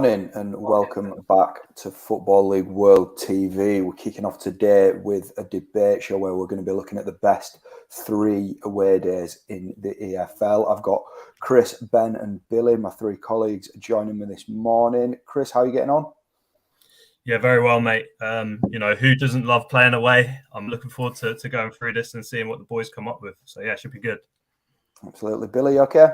Morning and welcome back to Football League World TV. We're kicking off today with a debate show where we're going to be looking at the best 3 away days in the EFL. I've got Chris, Ben and Billy, my 3 colleagues, joining me this morning. Chris, how are you getting on? Yeah, very well, mate. Who doesn't love playing away? I'm looking forward to going through this and seeing what the boys come up with. So, yeah, it should be good. Absolutely. Billy, you okay?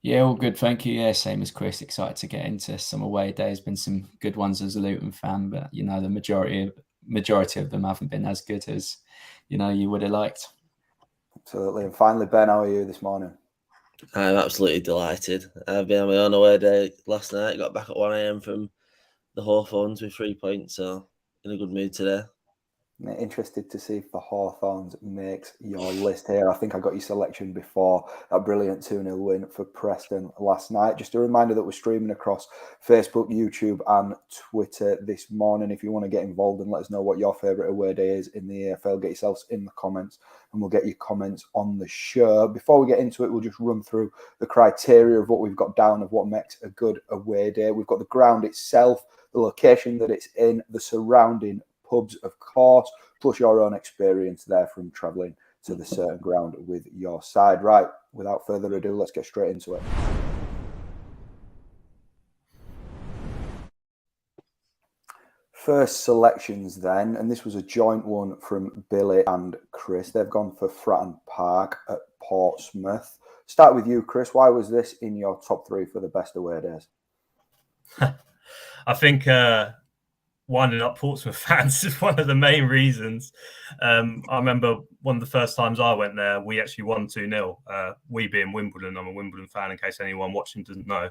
Yeah, all good, thank you. Yeah, same as Chris. Excited to get into some away days. Been some good ones as a Luton fan, but the majority of them haven't been as good as you would have liked. Absolutely. And finally, Ben, how are you this morning? I'm absolutely delighted. I've been on my own away day last night. Got back at 1 a.m. from the Hawthorns with 3 points, so in a good mood today. Interested to see if the Hawthorns makes your list here. I think I got your selection before that brilliant 2-0 win for Preston last night. Just a reminder that we're streaming across Facebook, YouTube and Twitter this morning. If you want to get involved and let us know what your favourite away day is in the EFL, get yourselves in the comments and we'll get your comments on the show. Before we get into it, we'll just run through the criteria of what we've got down of what makes a good away day. We've got the ground itself, the location that it's in, the surrounding pubs, of course, plus your own experience there from travelling to the certain ground with your side. Right, without further ado, let's get straight into it. First selections then, and this was a joint one from Billy and Chris. They've gone for Fratton Park at Portsmouth. Start with you, Chris. Why was this in your top 3 for the best away days? I think winding up Portsmouth fans is one of the main reasons. I remember one of the first times I went there, we actually won 2-0. We being Wimbledon, I'm a Wimbledon fan in case anyone watching doesn't know.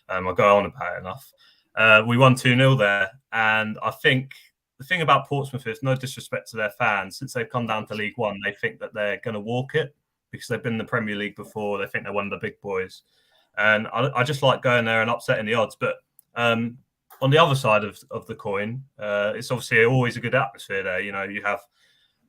I go on about it enough. We won 2-0 there. And I think the thing about Portsmouth is, no disrespect to their fans, since they've come down to League One, they think that they're going to walk it because they've been in the Premier League before. They think they're one of the big boys. And I just like going there and upsetting the odds. But on the other side of the coin, it's obviously always a good atmosphere there. You have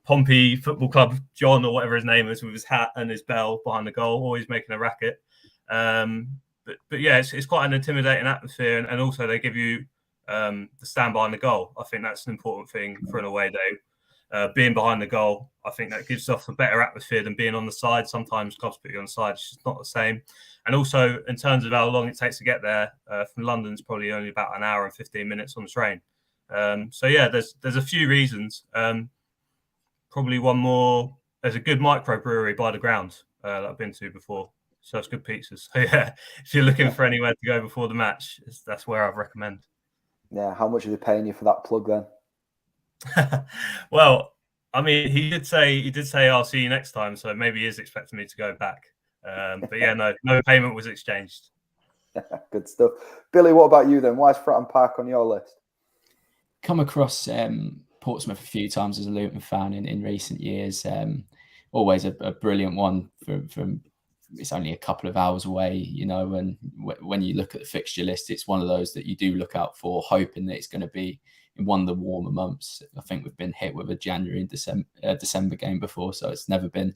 Pompey Football Club John or whatever his name is with his hat and his bell behind the goal, always making a racket. But yeah, it's quite an intimidating atmosphere, and also they give you the stand behind the goal. I think that's an important thing for an away day. Being behind the goal, I think that gives off a better atmosphere than being on the side. Sometimes clubs put you on the side; it's just not the same. And also, in terms of how long it takes to get there, from London, it's probably only about an hour and 15 minutes on the train. So yeah, there's a few reasons. Probably one more. There's a good microbrewery by the ground that I've been to before. So it's good pizzas. So yeah, if you're looking for anywhere to go before the match, that's where I'd recommend. Yeah, how much are they paying you for that plug then? Well, I mean, he did say I'll see you next time, so maybe he is expecting me to go back. But yeah, no payment was exchanged. Good stuff. Billy, what about you then? Why is Fratton Park on your list? Come across Portsmouth a few times as a Luton fan in recent years. Always a brilliant one from it's only a couple of hours away, and when you look at the fixture list, it's one of those that you do look out for, hoping that it's going to be in one of the warmer months. I think we've been hit with a January and December game before, so it's never been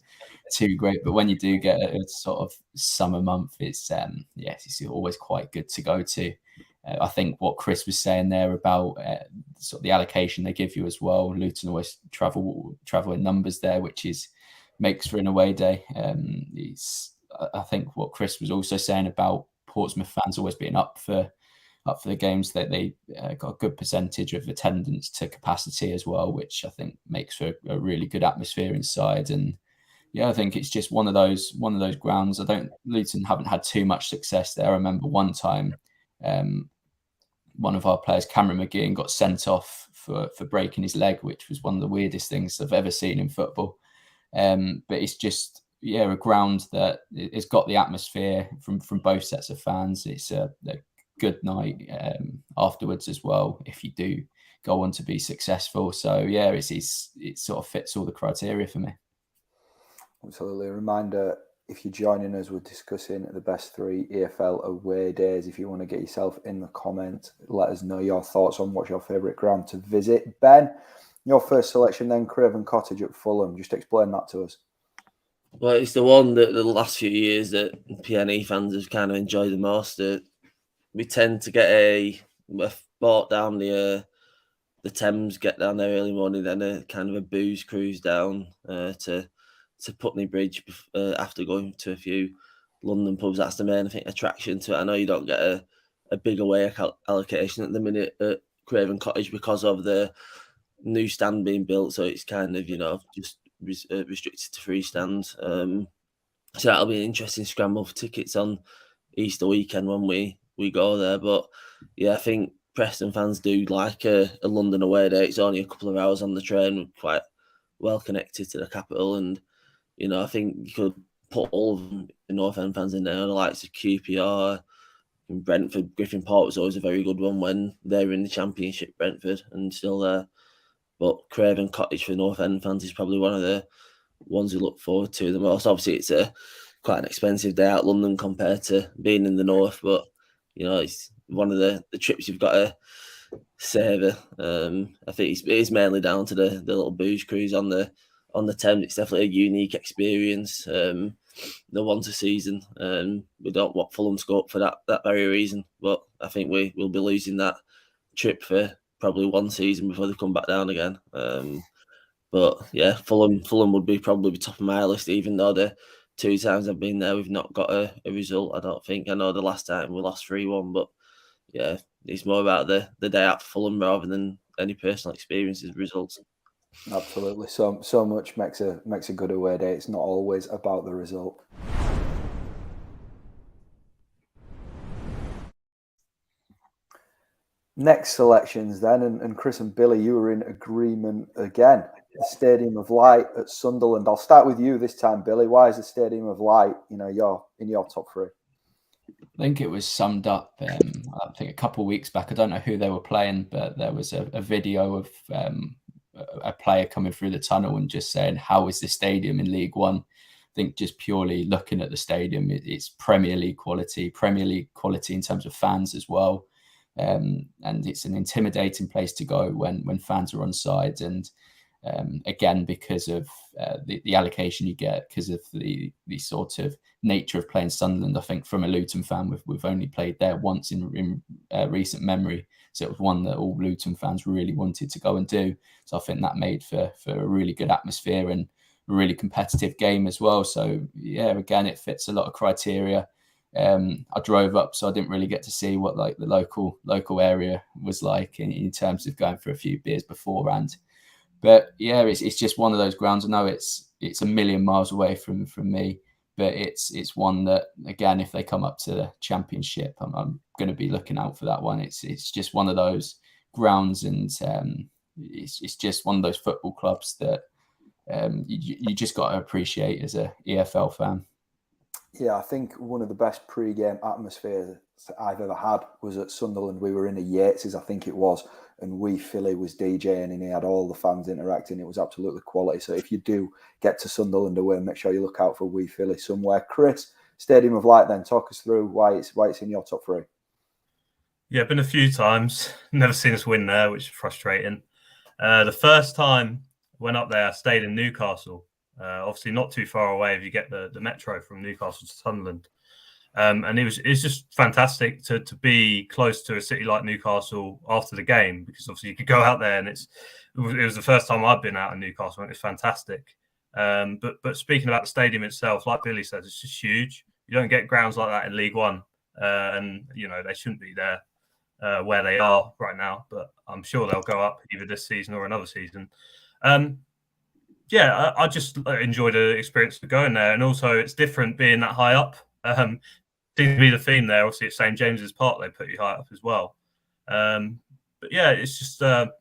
too great. But when you do get a sort of summer month, it's always quite good to go to. I think what Chris was saying there about sort of the allocation they give you as well. Luton always travel in numbers there, which makes for an away day. I think what Chris was also saying about Portsmouth fans always being up for the games, that they got a good percentage of attendance to capacity as well, which I think makes for a really good atmosphere inside. And yeah, I think it's just one of those grounds. Luton haven't had too much success there. I remember one time, one of our players, Cameron McGeehan, got sent off for breaking his leg, which was one of the weirdest things I've ever seen in football. But it's just a ground that it's got the atmosphere from both sets of fans. It's a good night afterwards as well if you do go on to be successful. So yeah, it sort of fits all the criteria for me. Absolutely. A reminder, if you're joining us, we're discussing the best 3 EFL away days. If you want to get yourself in the comments, let us know your thoughts on what's your favourite ground to visit. Ben, your first selection then, Craven Cottage at Fulham. Just explain that to us. Well, it's the one that the last few years that PNE fans have kind of enjoyed the most. we tend to get a boat down the Thames, get down there early morning, then a kind of a booze cruise down to Putney Bridge after going to a few London pubs. That's the main, I think, attraction to it. I know you don't get a big away allocation at the minute at Craven Cottage because of the new stand being built, so it's kind of, just restricted to free stands. So that'll be an interesting scramble for tickets on Easter weekend when we go there. But yeah, I think Preston fans do like a London away day. It's only a couple of hours on the train. We're quite well connected to the capital, and I think you could put all of them, the North End fans in there. The likes of QPR, and Brentford, Griffin Park was always a very good one when they were in the Championship, Brentford, and still there. But Craven Cottage for North End fans is probably one of the ones we look forward to the most. Obviously, it's quite an expensive day out London compared to being in the north, but it's one of the trips you've got to savour. I think it is mainly down to the little booze cruise on the Thames. It's definitely a unique experience. The once a season. We don't want Fulham to go up for that very reason, but I think we will be losing that trip for probably one season before they come back down again. But yeah, Fulham would probably be top of my list, even though the 2 times I've been there, we've not got a result, I don't think. I know the last time we lost 3-1, but yeah, it's more about the day out for Fulham rather than any personal experiences, results. Absolutely. So much makes a good away day. It's not always about the result. Next selections then, and Chris and Billy, you were in agreement again. The Stadium of Light at Sunderland. I'll start with you this time, Billy. Why is the Stadium of Light, you're in your top 3? I think it was summed up, I think a couple of weeks back. I don't know who they were playing, but there was a video of a player coming through the tunnel and just saying, how is the stadium in League One? I think just purely looking at the stadium, it's Premier League quality in terms of fans as well. And it's an intimidating place to go when fans are on side. And again, because of the allocation you get, because of the sort of nature of playing Sunderland, I think from a Luton fan, we've only played there once in recent memory. So it was one that all Luton fans really wanted to go and do. So I think that made for a really good atmosphere and a really competitive game as well. So yeah, again, it fits a lot of criteria. I drove up, so I didn't really get to see what like the local area was like in terms of going for a few beers beforehand. But yeah, it's just one of those grounds. I know it's a million miles away from me, but it's one that, again, if they come up to the Championship, I'm going to be looking out for that one. It's just one of those grounds, and it's just one of those football clubs that you just got to appreciate as a EFL fan. Yeah, I think one of the best pre-game atmospheres I've ever had was at Sunderland. We were in a Yates's, I think it was, and Wee Philly was DJing, and he had all the fans interacting. It was absolutely quality. So if you do get to Sunderland away, make sure you look out for Wee Philly somewhere. Chris, Stadium of Light then, talk us through why it's in your top 3. Yeah, been a few times. Never seen us win there, which is frustrating. The first time I went up there, I stayed in Newcastle. Obviously not too far away if you get the metro from Newcastle to Sunderland. And it's just fantastic to be close to a city like Newcastle after the game, because obviously you could go out there, and it was the first time I've been out in Newcastle, and it's fantastic. But speaking about the stadium itself, like Billy says, it's just huge. You don't get grounds like that in League One, and they shouldn't be there where they are right now. But I'm sure they'll go up either this season or another season. Yeah, I just enjoyed the experience of going there, and also it's different being that high up. Seems to be the theme there. Obviously, at St James's Park, they put you high up as well. But yeah, it's just a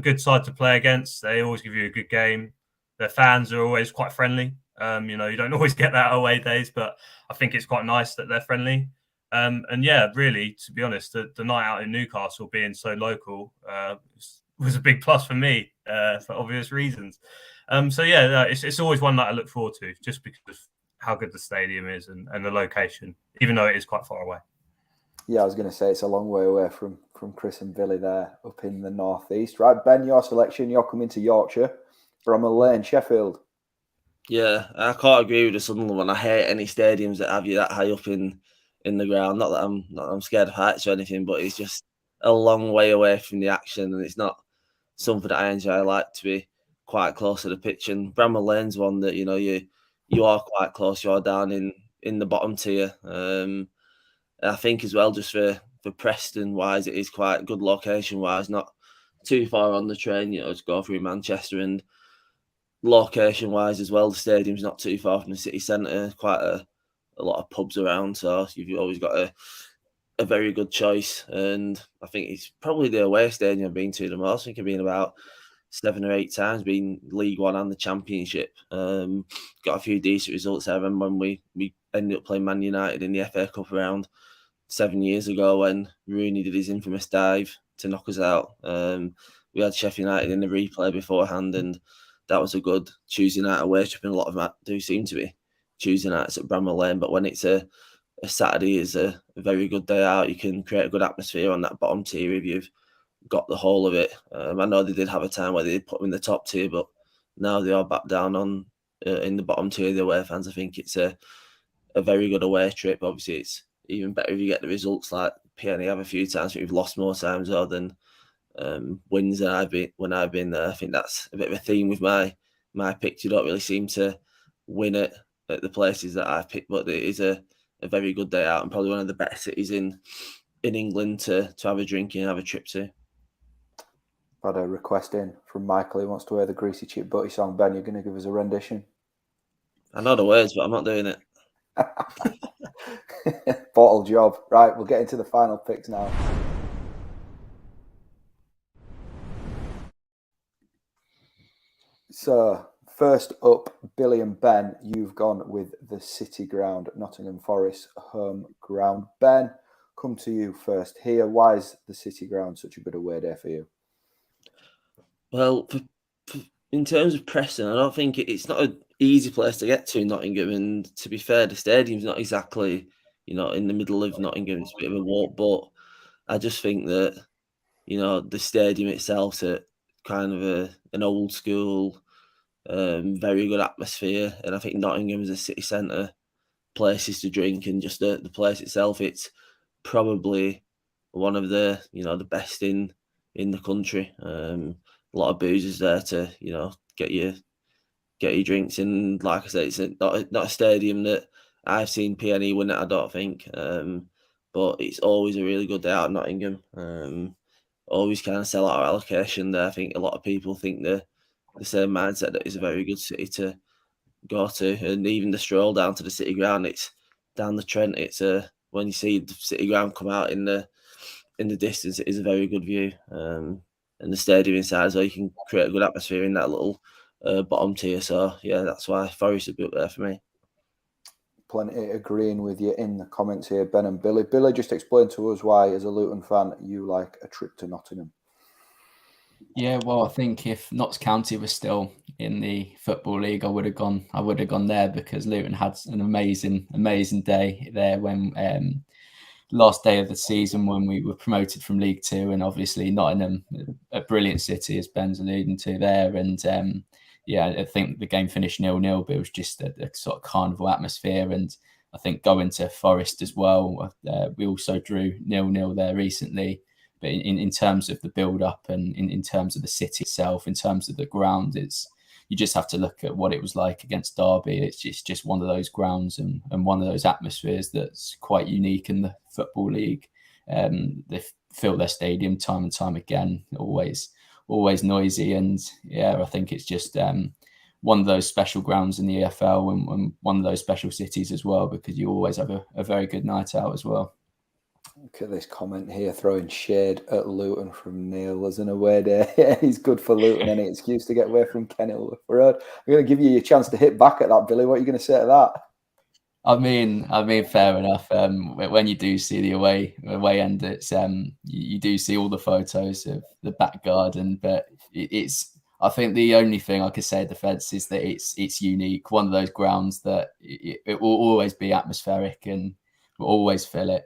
good side to play against. They always give you a good game. Their fans are always quite friendly. You don't always get that away days, but I think it's quite nice that they're friendly. And yeah, really, to be honest, the night out in Newcastle being so local was a big plus for me for obvious reasons. So yeah, it's always one that I look forward to, just because of how good the stadium is and the location, even though it is quite far away. Yeah, I was going to say it's a long way away from Chris and Billy there up in the northeast. Right, Ben, your selection, you're coming to Yorkshire, Bramall Lane, Sheffield. Yeah, I can't agree with the Sunderland one. I hate any stadiums that have you that high up in in the ground. Not that I'm scared of heights or anything, but it's just a long way away from the action, and it's not something that I enjoy. I like to be quite close to the pitch, and Bramall Lane's one that you are quite close. You are down in the bottom tier. And I think as well, just for Preston wise, it is quite good location wise, not too far on the train, to go through Manchester, and location wise as well, the stadium's not too far from the city centre, quite a lot of pubs around, so you've always got a very good choice. And I think it's probably the away stadium I've been to the most. I think I've been about 7 or 8 times, been League One and the Championship. Got a few decent results. I remember when we ended up playing Man United in the FA Cup around 7 years ago when Rooney did his infamous dive to knock us out. We had Sheffield United in the replay beforehand, and that was a good Tuesday night away trip, and a lot of them do seem to be Tuesday nights at Bramall Lane. But when it's a Saturday, is a very good day out. You can create a good atmosphere on that bottom tier if you've got the whole of it. I know they did have a time where they did put them in the top tier, but now they are back down on in the bottom tier. The away fans, I think it's a very good away trip. Obviously, it's even better if you get the results like PNE have a few times. We've lost more times than wins than when I've been there. I think that's a bit of a theme with my picks. You don't really seem to win it at the places that I've picked, but it is a very good day out, and probably one of the better cities in England to have a drink and have a trip to. Had a request in from Michael. He wants to hear the Greasy Chip Butty song. Ben, you're going to give us a rendition? I know the words, but I'm not doing it. Bottle job. Right, we'll get into the final picks now. So, first up, Billy and Ben, you've gone with the City Ground, Nottingham Forest home ground. Ben, come to you first here. Why is the City Ground such a bit of away day for you? Well, in terms of Preston, I don't think it's not an easy place to get to, Nottingham. And to be fair, the stadium's not exactly, in the middle of Nottingham. It's a bit of a walk, but I just think that, the stadium itself's a kind of an old school, very good atmosphere. And I think Nottingham is a city centre, places to drink, and just the place itself, it's probably one of the, the best in the country. A lot of boozers there to, get your drinks. And like I said, it's not a stadium that I've seen PNE win it, I don't think. But it's always a really good day out at Nottingham. Always kind of sell out our allocation there. I think a lot of people think the same mindset, that it's a very good city to go to. And even the stroll down to the City Ground, it's down the Trent. It's when you see the City Ground come out in the distance, it is a very good view. And the stadium inside as well, you can create a good atmosphere in that little bottom tier. So yeah, that's why Forest would be up there for me. Plenty agreeing with you in the comments here, Ben and Billy. Billy, just explain to us why, as a Luton fan, you like a trip to Nottingham. Yeah, well, I think if Notts County was still in the Football League, I would have gone there, because Luton had an amazing day there when last day of the season when we were promoted from League Two, and obviously Nottingham, a brilliant city, as Ben's alluding to there. And I think the game finished 0-0, but it was just a sort of carnival atmosphere. And I think going to Forest as well, we also drew 0-0 there recently. But in terms of the build-up and in terms of the city itself, in terms of the ground, you just have to look at what it was like against Derby. It's just one of those grounds and one of those atmospheres that's quite unique in the Football League. They fill their stadium time and time again, always noisy. And yeah, I think it's just one of those special grounds in the EFL and one of those special cities as well, because you always have a very good night out as well. Look at this comment here, throwing shade at Luton from Neil as an away day. He's good for Luton, any excuse to get away from Kenilworth Road. I'm going to give you a chance to hit back at that, Billy. What are you going to say to that? I mean, fair enough. When you do see the away end, it's you do see all the photos of the back garden, but it's. I think the only thing I could say in defence is that it's unique. One of those grounds that it will always be atmospheric and will always fill it.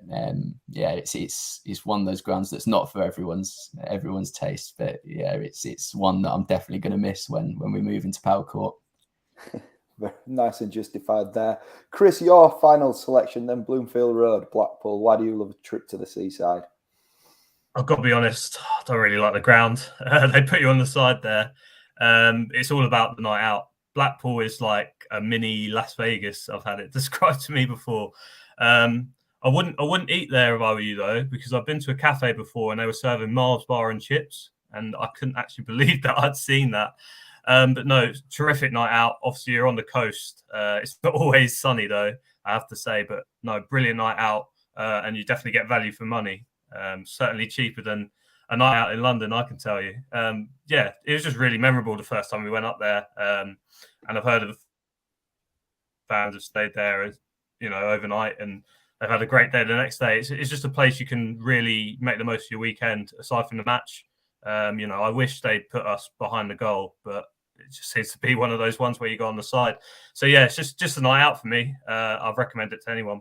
It's one of those grounds that's not for everyone's taste, but yeah, it's one that I'm definitely going to miss when we move into Power Court. Very nice and justified there. Chris, your final selection then, Bloomfield Road, Blackpool. Why do you love a trip to the seaside? I've got to be honest, I don't really like the ground. They put you on the side there. It's all about the night out. Blackpool is like a mini Las Vegas. I've had it described to me before. I wouldn't eat there if I were you though, because I've been to a cafe before and they were serving Mars bar and chips, and I couldn't actually believe that I'd seen that. But no, terrific night out. Obviously, you're on the coast. It's not always sunny though, I have to say. But no, brilliant night out, and you definitely get value for money. Certainly cheaper than a night out in London, I can tell you. Yeah, it was just really memorable the first time we went up there. And I've heard of the fans have stayed there, overnight, and they've had a great day the next day. It's just a place you can really make the most of your weekend, aside from the match. I wish they'd put us behind the goal, but it just seems to be one of those ones where you go on the side. So yeah, it's just a night out for me. I'd recommend it to anyone.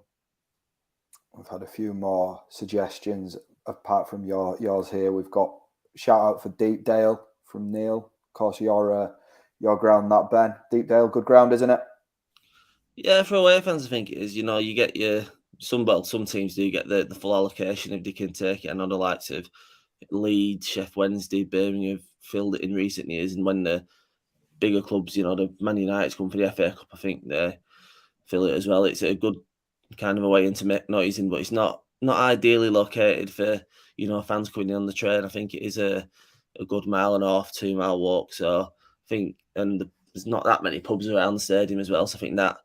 We've had a few more suggestions apart from yours here. We've got shout out for Deepdale from Neil. Of course, your ground, that Ben. Deepdale, good ground, isn't it? Yeah, for away fans, I think it is. You get your some teams do get the full allocation if they can take it. I know the likes of Leeds, Sheffield Wednesday, Birmingham have filled it in recent years, and when the bigger clubs, the Man United's come for the FA Cup, I think they fill it as well. It's a good kind of a way in to make noise in, but it's not ideally located for fans coming in on the train. I think it is a good 1.5 2 mile walk. So I think, and there's not that many pubs around the stadium as well. So I think that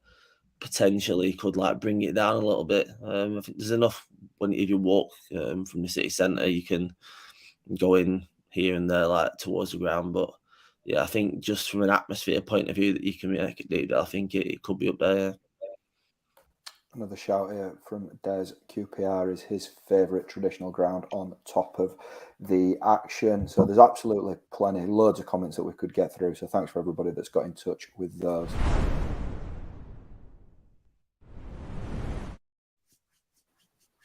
potentially could bring it down a little bit. I think there's enough if you walk from the city centre, you can go in here and there towards the ground. But yeah, I think just from an atmosphere point of view that you can make it deep, I think it could be up there. Yeah. Another shout here from Des. QPR is his favourite traditional ground on top of the action. So there's absolutely loads of comments that we could get through. So thanks for everybody that's got in touch with those.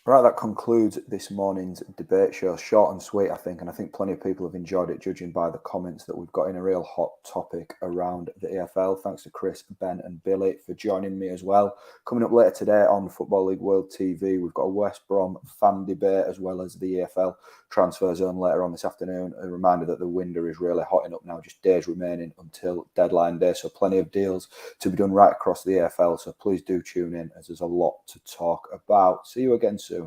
Right, that concludes this morning's debate show. Short and sweet, I think, and I think plenty of people have enjoyed it, judging by the comments that we've got in a real hot topic around the EFL. Thanks to Chris, Ben and Billy for joining me as well. Coming up later today on Football League World TV, we've got a West Brom fan debate as well as the EFL transfer zone later on this afternoon. A reminder that the window is really hotting up now, just days remaining until deadline day, so plenty of deals to be done right across the EFL, so please do tune in as there's a lot to talk about. See you again soon.